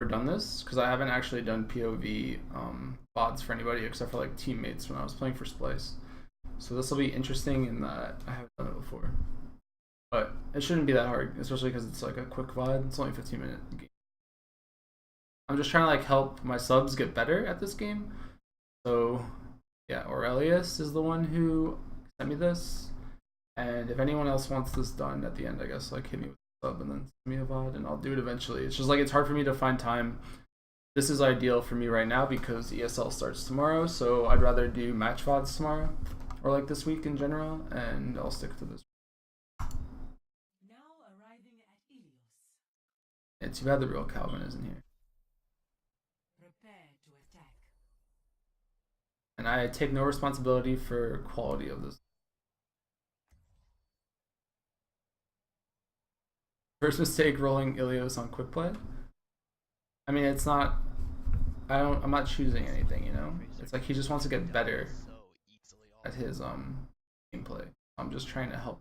ever done this because I haven't actually done POV VODs for anybody except for like teammates when I was playing for Splice. So this will be interesting in that I haven't done it before. But it shouldn't be that hard, especially because it's like a quick VOD. It's only a 15-minute game. I'm just trying to like help my subs get better at this game. So yeah, Ilios is the one who sent me this. And if anyone else wants this done at the end, I guess like hit me with a sub and then send me a VOD and I'll do it eventually. It's just like it's hard for me to find time. This is ideal for me right now because ESL starts tomorrow, so I'd rather do match VODs tomorrow or like this week in general, and I'll stick to this. Now arriving at Ilios. Yeah, too bad the real Calvin isn't here. Prepare to attack. And I take no responsibility for quality of this. First mistake rolling Ilios on quick play. I mean, it's not. I'm not choosing anything, you know. It's like he just wants to get better at his gameplay. I'm just trying to help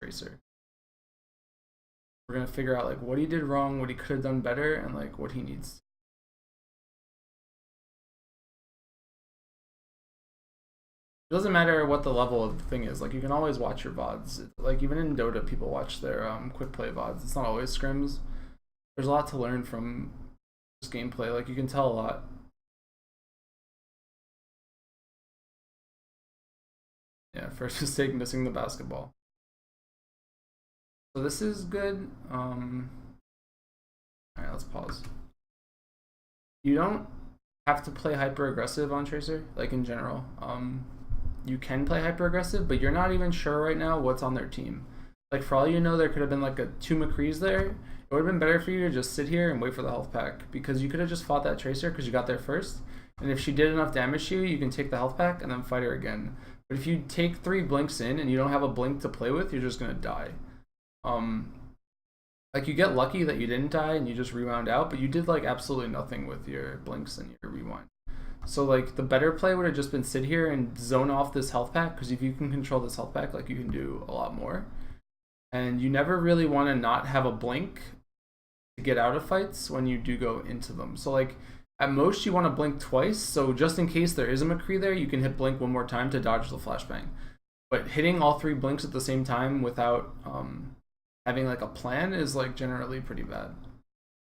Tracer. We're gonna figure out like what he did wrong, what he could have done better, and like what he needs. It doesn't matter what the level of the thing is. Like you can always watch your VODs. Like even in Dota, people watch their quick play VODs. It's not always scrims. There's a lot to learn from this gameplay. Like you can tell a lot. Yeah, first mistake missing the basketball. So this is good. Alright, let's pause. You don't have to play hyper aggressive on Tracer, like in general. You can play hyper aggressive, but you're not even sure right now what's on their team. Like for all you know, there could have been like two McCrees there. It would have been better for you to just sit here and wait for the health pack because you could have just fought that Tracer because you got there first. And if she did enough damage to you, you can take the health pack and then fight her again. But if you take 3 blinks in and you don't have a blink to play with, you're just gonna die. Like you get lucky that you didn't die and you just rewound out, but you did like absolutely nothing with your blinks and your rewind. So like the better play would have just been sit here and zone off this health pack because if you can control this health pack, like you can do a lot more. And you never really want to not have a blink to get out of fights when you do go into them. So like at most you want to blink twice, so just in case there is a McCree there, you can hit blink one more time to dodge the flashbang. But hitting all 3 blinks at the same time without having like a plan is like generally pretty bad,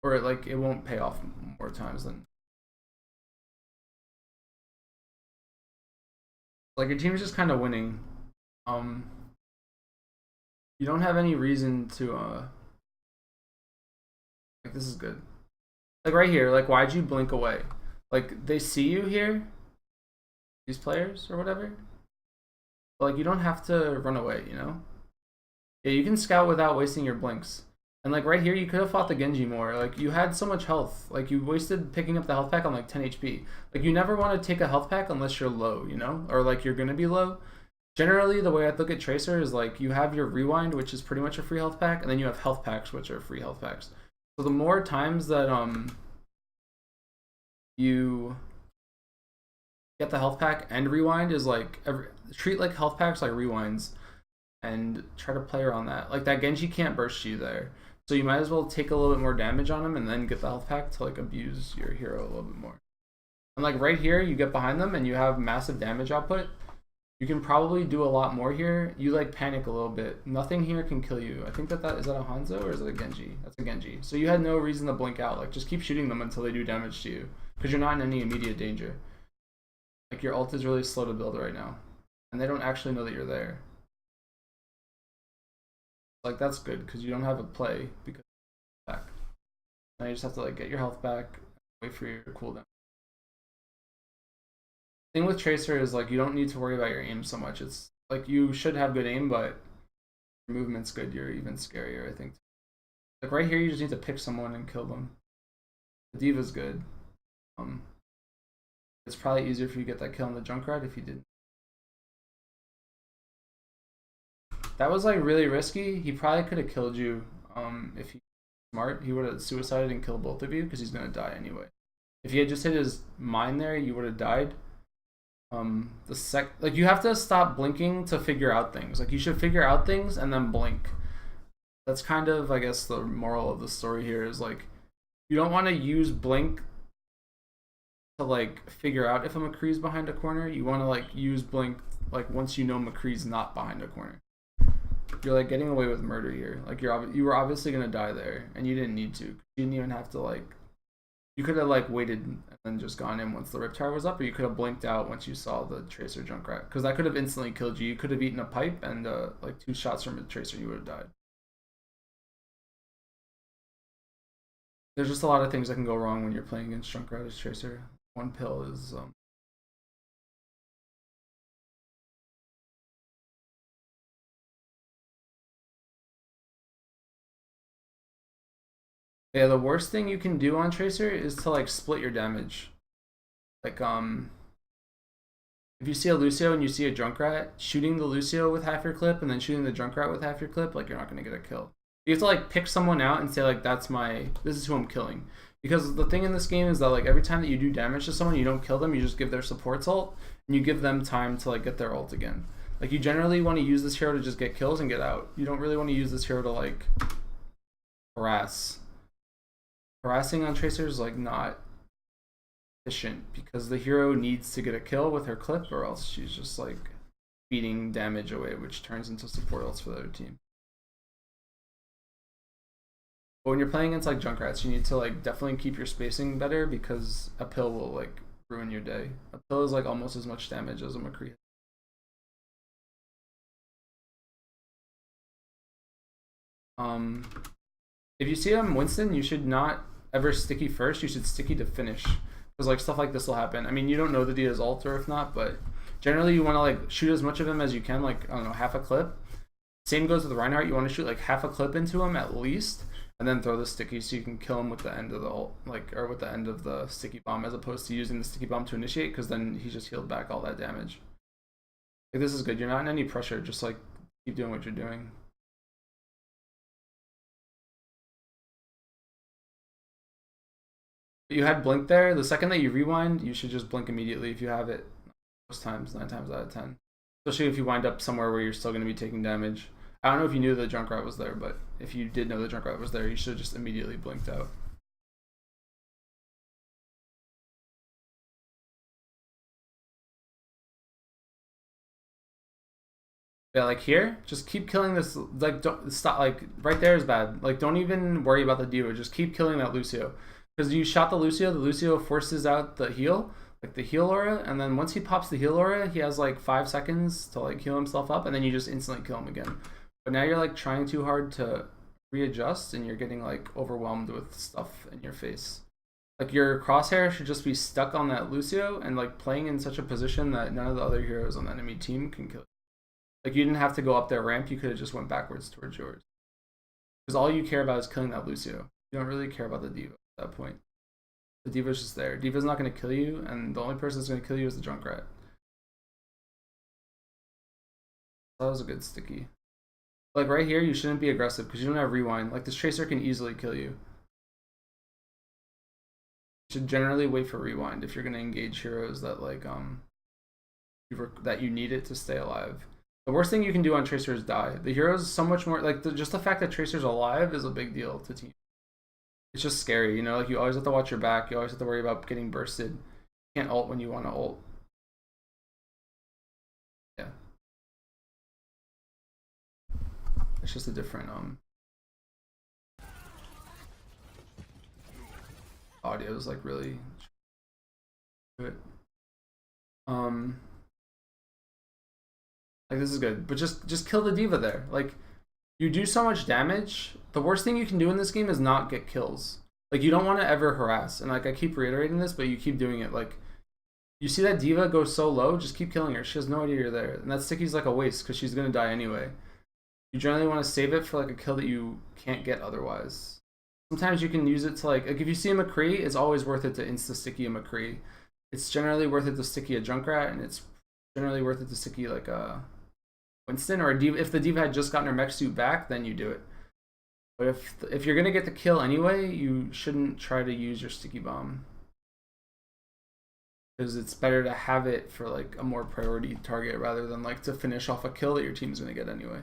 or like it won't pay off more times than like your team's just kind of winning. You don't have any reason to like this is good. Like right here, like why'd you blink away? Like they see you here, these players or whatever. But like you don't have to run away, you know? Yeah, you can scout without wasting your blinks. And like right here, you could have fought the Genji more. Like you had so much health. Like you wasted picking up the health pack on like 10 HP. Like you never want to take a health pack unless you're low, you know? Or like you're gonna be low. Generally, the way I look at Tracer is like you have your rewind, which is pretty much a free health pack, and then you have health packs, which are free health packs. So the more times that you get the health pack and rewind is like treat like health packs like rewinds and try to play around that. Like that Genji can't burst you there. So you might as well take a little bit more damage on him and then get the health pack to like abuse your hero a little bit more. And like right here, you get behind them and you have massive damage output. You can probably do a lot more here. You like panic a little bit. Nothing here can kill you. I think that is that a Hanzo or is it a Genji? That's a Genji. So you had no reason to blink out. Like just keep shooting them until they do damage to you because you're not in any immediate danger. Like your ult is really slow to build right now and they don't actually know that you're there. Like that's good because you don't have a play because back. Now you just have to like get your health back, wait for your cooldown. Thing with Tracer is like you don't need to worry about your aim so much. It's like you should have good aim, but your movement's good. You're even scarier, I think. Like right here, you just need to pick someone and kill them. The D.Va's good. It's probably easier for you to get that kill on the Junkrat if you didn't. That was like really risky. He probably could have killed you if he was smart. He would have suicided and killed both of you because he's gonna die anyway. If he had just hit his mine there, you would have died. Like you have to stop blinking to figure out things. Like you should figure out things and then blink. That's kind of, I guess, the moral of the story here is like You don't want to use blink to like figure out if a McCree's behind a corner. You want to like use blink like once you know McCree's not behind a corner. You're like getting away with murder here. Like you were obviously gonna die there, and you didn't need to. You didn't even have to like. You could have like waited and then just gone in once the Rip Tower was up, or you could have blinked out once you saw the Tracer Junkrat, because that could have instantly killed you. You could have eaten a pipe, and like 2 shots from a Tracer, you would have died. There's just a lot of things that can go wrong when you're playing against Junkrat as Tracer. One pill is yeah, the worst thing you can do on Tracer is to like split your damage. Like if you see a Lucio and you see a Junkrat, shooting the Lucio with half your clip and then shooting the Junkrat with half your clip, like you're not gonna get a kill. You have to like pick someone out and say like this is who I'm killing. Because the thing in this game is that like every time that you do damage to someone, you don't kill them, you just give their supports ult and you give them time to like get their ult again. Like you generally want to use this hero to just get kills and get out. You don't really want to use this hero to like harass. Harassing on Tracer is like not efficient because the hero needs to get a kill with her clip or else she's just like beating damage away, which turns into support ults for the other team. But when you're playing against like Junkrats, you need to like definitely keep your spacing better because a pill will like ruin your day. A pill is like almost as much damage as a McCree. If you see him Winston, you should not ever sticky first. You should sticky to finish because like stuff like this will happen. I mean, you don't know the Dia's ult or if not, but generally you want to like shoot as much of him as you can, like I don't know, half a clip. Same goes with Reinhardt. You want to shoot like half a clip into him at least, and then throw the sticky so you can kill him with the end of the ult, like or with the end of the sticky bomb, as opposed to using the sticky bomb to initiate, because then he just healed back all that damage. Like this is good. You're not in any pressure. Just like keep doing what you're doing. You had blink there. The second that you rewind, you should just blink immediately if you have it. Most times, 9 times out of 10. Especially if you wind up somewhere where you're still going to be taking damage. I don't know if you knew the Junkrat was there, but if you did know the Junkrat was there, you should have just immediately blinked out. Yeah, like here, just keep killing this. Like, don't stop. Like, right there is bad. Like, don't even worry about the D.Va. Just keep killing that Lucio. Because you shot the Lucio forces out the heal, like the heal aura, and then once he pops the heal aura, he has like 5 seconds to like heal himself up, and then you just instantly kill him again. But now you're like trying too hard to readjust, and you're getting like overwhelmed with stuff in your face. Like your crosshair should just be stuck on that Lucio and like playing in such a position that none of the other heroes on the enemy team can kill you. Like you didn't have to go up their ramp, you could have just went backwards towards yours. Because all you care about is killing that Lucio. You don't really care about the D.Va at that point. The D.Va's just there. D.Va's not going to kill you, and the only person that's going to kill you is the Junkrat. That was a good sticky. Like right here, you shouldn't be aggressive because you don't have rewind. Like this Tracer can easily kill you. You should generally wait for rewind if you're going to engage heroes that like that you need it to stay alive. The worst thing you can do on Tracer is die. The hero is so much more like just the fact that Tracer's alive is a big deal to team. It's just scary, you know. Like you always have to watch your back. You always have to worry about getting bursted. You can't ult when you want to ult. Yeah, it's just a different audio is like really good. Like this is good, but just kill the D.Va there. Like you do so much damage. The worst thing you can do in this game is not get kills. Like you don't want to ever harass, and like I keep reiterating this, but you keep doing it. Like you see that D.Va go so low, just keep killing her. She has no idea you're there, and that sticky's like a waste because she's gonna die anyway. You generally want to save it for like a kill that you can't get otherwise. Sometimes you can use it to like if you see a McCree, it's always worth it to insta sticky a McCree. It's generally worth it to sticky a Junkrat, and it's generally worth it to sticky like a Winston or a D.Va. If the D.Va had just gotten her mech suit back, then you do it. But if you're gonna get the kill anyway, you shouldn't try to use your sticky bomb because it's better to have it for like a more priority target rather than like to finish off a kill that your team's gonna get anyway.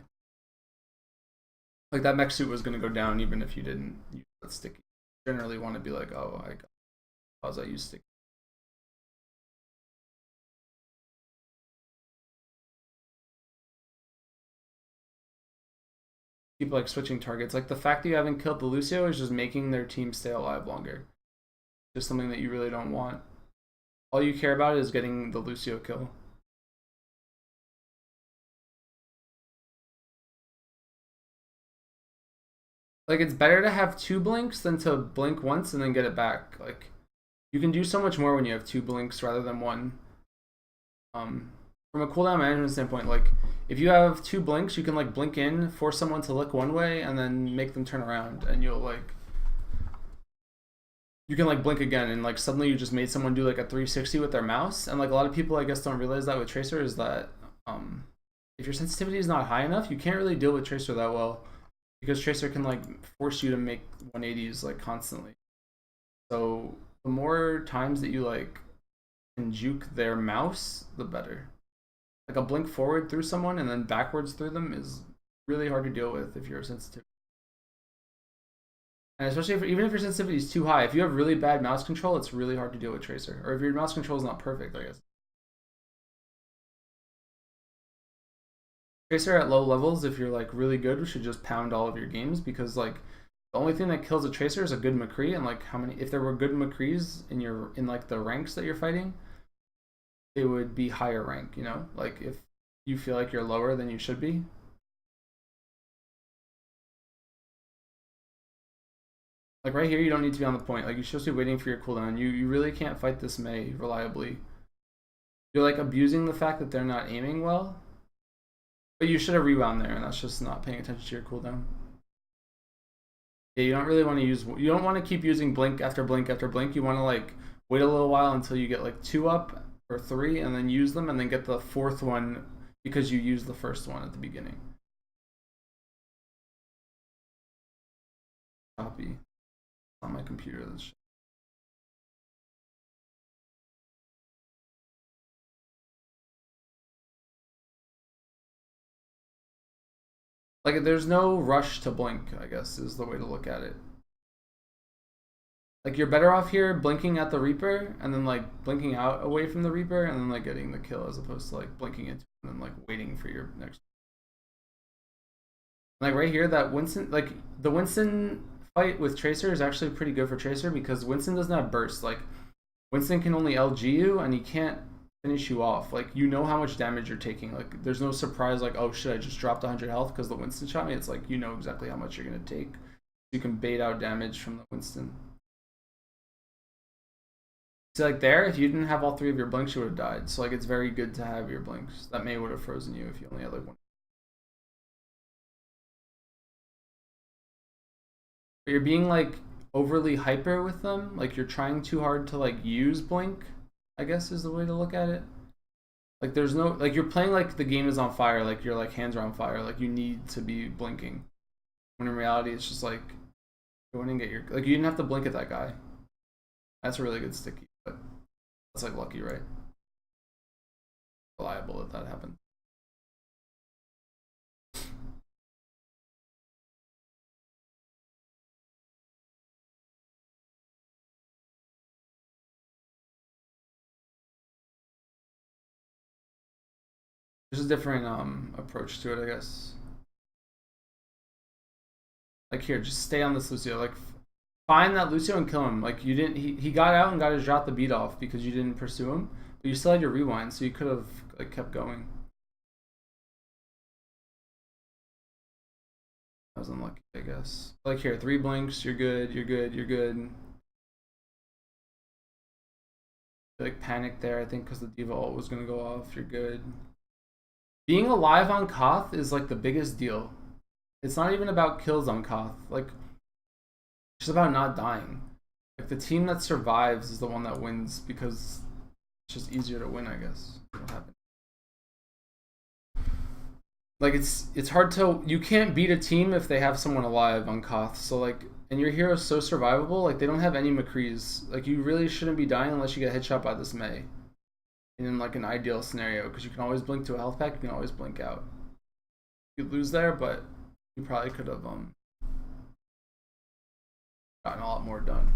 Like that mech suit was gonna go down even if you didn't use that sticky. generally want to be like, oh, I got pause I used to. Keep like switching targets. Like the fact that you haven't killed the Lucio is just making their team stay alive longer. Just something that you really don't want. All you care about is getting the Lucio kill. Like it's better to have 2 blinks than to blink once and then get it back. Like you can do so much more when you have 2 blinks rather than one. From a cooldown management standpoint, like if you have 2 blinks, you can like blink in, force someone to look one way, and then make them turn around, and you'll like you can like blink again, and like suddenly you just made someone do like a 360 with their mouse. And like a lot of people, I guess, don't realize that with Tracer is that if your sensitivity is not high enough, you can't really deal with Tracer that well because Tracer can like force you to make 180s like constantly. So the more times that you like can juke their mouse, the better. Like a blink forward through someone and then backwards through them is really hard to deal with if you're sensitive. And especially even if your sensitivity is too high, if you have really bad mouse control, it's really hard to deal with Tracer. Or if your mouse control is not perfect, I guess. Tracer at low levels, if you're like really good, should just pound all of your games because like the only thing that kills a Tracer is a good McCree, and like how many if there were good McCrees in like the ranks that you're fighting, it would be higher rank, you know? Like if you feel like you're lower than you should be. Like right here, you don't need to be on the point. Like you're supposed to be waiting for your cooldown. You really can't fight this Mei reliably. You're like abusing the fact that they're not aiming well. But you should have rewound there, and that's just not paying attention to your cooldown. Yeah, you don't really want to use. You don't want to keep using blink after blink after blink. You want to like wait a little while until you get like 2 up or 3, and then use them, and then get the 4th one because you used the first one at the beginning. Copy on my computer. Like there's no rush to blink, I guess is the way to look at it. Like you're better off here blinking at the Reaper and then like blinking out away from the Reaper and then like getting the kill as opposed to like blinking into it and then like waiting for your next. Like right here, that Winston, like the Winston fight with Tracer is actually pretty good for Tracer because Winston doesn't have burst. Like Winston can only LG you and he can't finish you off. Like you know how much damage you're taking. Like there's no surprise like, oh shit, I just dropped 100 health because the Winston shot me. It's like you know exactly how much you're gonna take. You can bait out damage from the Winston. So like there, if you didn't have all 3 of your blinks, you would have died. So like it's very good to have your blinks. That Mei would have frozen you if you only had like 1. But you're being like overly hyper with them. Like you're trying too hard to like use blink, I guess is the way to look at it. Like there's no like you're playing like the game is on fire, like your like hands are on fire, like you need to be blinking. When in reality it's just like go in and get your like you didn't have to blink at that guy. That's a really good sticky, but that's like lucky, right? Reliable that happened. There's a different approach to it, I guess. Like here, just stay on this Lucio. Like find that Lucio and kill him. Like you didn't he got out and got his drop the beat off because you didn't pursue him. But you still had your rewind, so you could have like kept going. I was unlucky, I guess. Like here, 3 blinks, you're good, you're good, you're good. Like panic there, I think, because the Diva ult was gonna go off. You're good. Being alive on Koth is like the biggest deal. It's not even about kills on Koth. Like it's just about not dying. Like the team that survives is the one that wins because it's just easier to win, I guess. What happened? Like it's hard to you can't beat a team if they have someone alive on Koth. So like and your hero's so survivable, like they don't have any McCrees. Like you really shouldn't be dying unless you get headshot by this Mei. In like an ideal scenario, because you can always blink to a health pack, you can always blink out. You lose there, but you probably could have gotten a lot more done.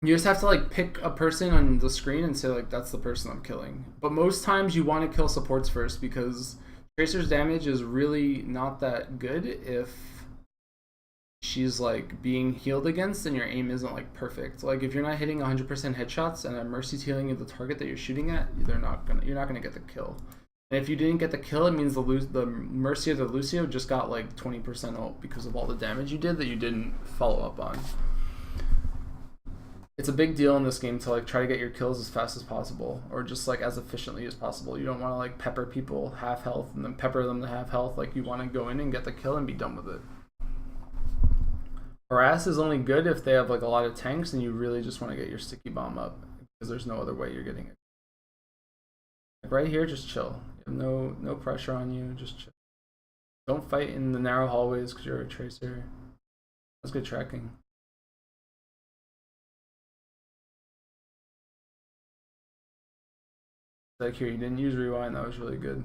You just have to like pick a person on the screen and say like that's the person I'm killing. But most times you want to kill supports first because Tracer's damage is really not that good if she's like being healed against and your aim isn't like perfect. Like if you're not hitting 100% headshots and a Mercy's healing the target that you're shooting at, you're not gonna get the kill. And if you didn't get the kill, it means the Mercy or the Lucio just got like 20% ult because of all the damage you did that you didn't follow up on. It's a big deal in this game to like try to get your kills as fast as possible or just like as efficiently as possible. You don't want to like pepper people half health and then pepper them to half health. Like you want to go in and get the kill and be done with it. Harass is only good if they have like a lot of tanks and you really just want to get your sticky bomb up because there's no other way you're getting it. Like right here, just chill. You have no pressure on you. Just chill. Don't fight in the narrow hallways because you're a tracer. That's good tracking. Like here, you didn't use rewind. That was really good.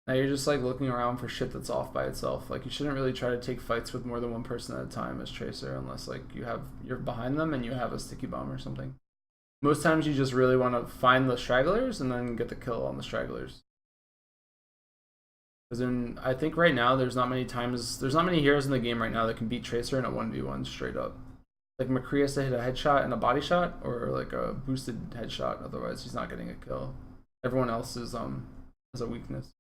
Now you're just like looking around for shit that's off by itself. Like you shouldn't really try to take fights with more than one person at a time as Tracer unless like you're behind them and you have a sticky bomb or something. Most times you just really want to find the stragglers and then get the kill on the stragglers. Because then I think right now there's not many heroes in the game right now that can beat Tracer in a 1v1 straight up. Like McCree has to hit a headshot and a body shot or like a boosted headshot, otherwise he's not getting a kill. Everyone else is has a weakness.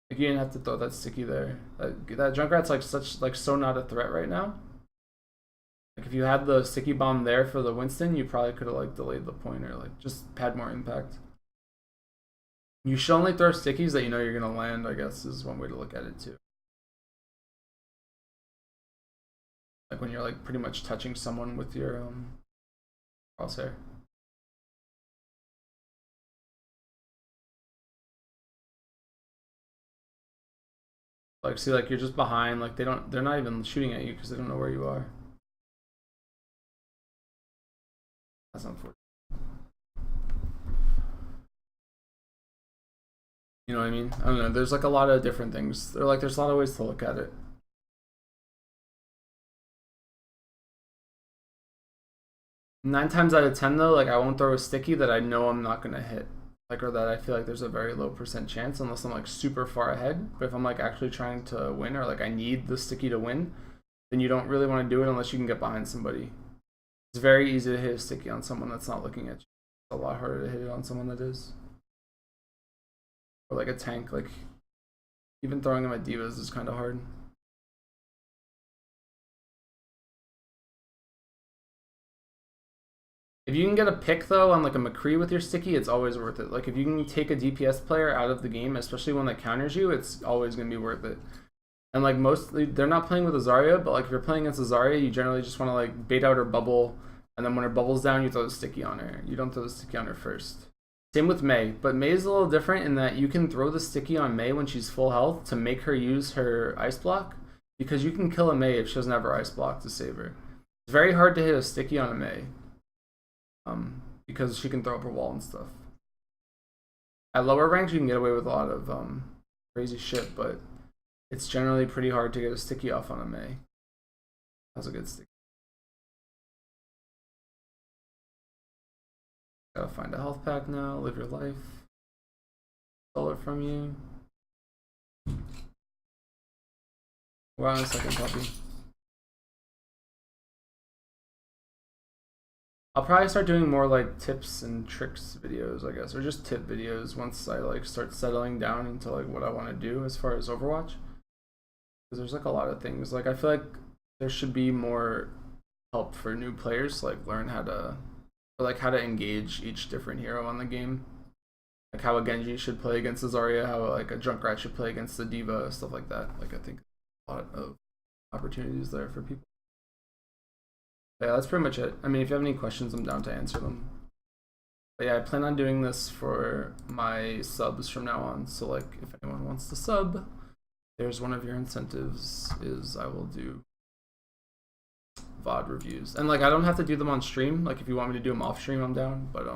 Like you didn't have to throw that sticky there. That Junkrat's like so not a threat right now. Like if you had the sticky bomb there for the Winston, you probably could have like delayed the point or like just had more impact. You should only throw stickies that you know you're gonna land, I guess, is one way to look at it too. Like when you're like pretty much touching someone with your crosshair. Like see, like you're just behind, like they're not even shooting at you because they don't know where you are. That's unfortunate. You know what I mean? I don't know. There's like a lot of different things. There's a lot of ways to look at it. 9 times out of 10 though, like I won't throw a sticky that I know I'm not gonna hit. Like or that I feel like there's a very low % chance unless I'm like super far ahead. But if I'm like actually trying to win or like I need the sticky to win, then you don't really want to do it unless you can get behind somebody. It's very easy to hit a sticky on someone that's not looking at you. It's a lot harder to hit it on someone that is. Or like a tank, like even throwing them at divas is kind of hard. If you can get a pick though on like a McCree with your sticky, it's always worth it. Like if you can take a DPS player out of the game, especially one that counters you, it's always gonna be worth it. And like mostly they're not playing with a Zarya, but like if you're playing against a Zarya, you generally just want to like bait out her bubble, and then when her bubble's down, you throw the sticky on her. You don't throw the sticky on her first. Same with Mei, but Mei is a little different in that you can throw the sticky on Mei when she's full health to make her use her ice block, because you can kill a Mei if she doesn't have her ice block to save her. It's very hard to hit a sticky on a Mei. Because she can throw up her wall and stuff. At lower ranks, you can get away with a lot of crazy shit, but it's generally pretty hard to get a sticky off on a Mei. That's a good sticky. Gotta find a health pack now, live your life. Stole it from you. We're on a second puppy. I'll probably start doing more like tips and tricks videos, I guess, or just tip videos once I like start settling down into like what I want to do as far as Overwatch. Because there's like a lot of things. Like I feel like there should be more help for new players to like learn how to engage each different hero on the game. Like how a Genji should play against a Zarya, how like a Junkrat should play against the Diva, stuff like that. Like I think a lot of opportunities there for people. Yeah, that's pretty much it. I mean, if you have any questions, I'm down to answer them. But yeah, I plan on doing this for my subs from now on. So like, if anyone wants to sub, there's one of your incentives is I will do VOD reviews. And like, I don't have to do them on stream. Like if you want me to do them off stream, I'm down. But